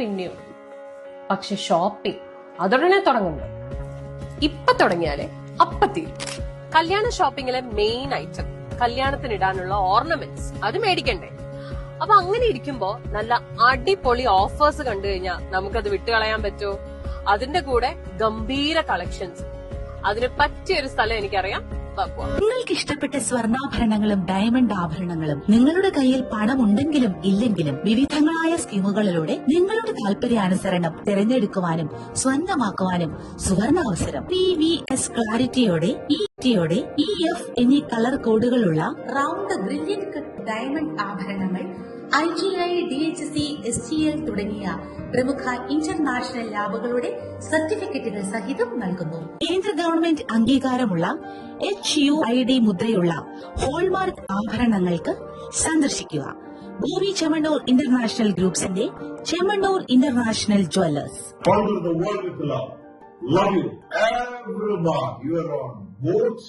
പിന്നെയും. പക്ഷെ ഷോപ്പിംഗ് അതുടനെ തുടങ്ങുന്നു. ഇപ്പൊ തുടങ്ങിയാലേ അപ്പത്തീരും. കല്യാണ ഷോപ്പിംഗിലെ മെയിൻ ഐറ്റം കല്യാണത്തിനിടാനുള്ള ഓർണമെന്റ്സ്, അത് മേടിക്കണ്ടേ? അപ്പൊ അങ്ങനെ ഇരിക്കുമ്പോ നല്ല അടിപൊളി ഓഫേഴ്സ് കണ്ടു കഴിഞ്ഞാൽ നമുക്കത് വിട്ടുകളയാൻ പറ്റുമോ? അതിന്റെ കൂടെ ഗംഭീര കളക്ഷൻസ്. അതിന് പറ്റിയൊരു സ്ഥലം എനിക്കറിയാം. നിങ്ങൾക്ക് ഇഷ്ടപ്പെട്ട സ്വർണ്ണാഭരണങ്ങളും ഡയമണ്ട് ആഭരണങ്ങളും നിങ്ങളുടെ കയ്യിൽ പണമുണ്ടെങ്കിലും ഇല്ലെങ്കിലും വിവിധങ്ങളായ സ്കീമുകളിലൂടെ നിങ്ങളുടെ താല്പര്യാനുസരണം തിരഞ്ഞെടുക്കുവാനും സ്വന്തമാക്കുവാനും സുവർണാവസരം. PVS ക്ലാരിറ്റിയോടെ EF എന്നീ കളർ കോഡുകളുള്ള റൗണ്ട് ബ്രില്യന്റ് കട്ട് ഡയമണ്ട് ആഭരണങ്ങൾ IGI, DHC, STL തുടങ്ങിയ പ്രമുഖ ഇന്റർനാഷണൽ ലാബുകളുടെ സർട്ടിഫിക്കറ്റുകൾ സഹിതം നൽകുന്നു. കേന്ദ്ര ഗവൺമെന്റ് അംഗീകാരമുള്ള HUID മുദ്രയുള്ള ഹോൾമാർക്ക് ആഭരണങ്ങൾക്ക് സന്ദർശിക്കുക. ഭൂമി ചെമ്മണ്ണൂർ ഇന്റർനാഷണൽ ഗ്രൂപ്പ്സിന്റെ Chemmanur international jewellers. Conquer the world with love. Love you. Everyone, you are on both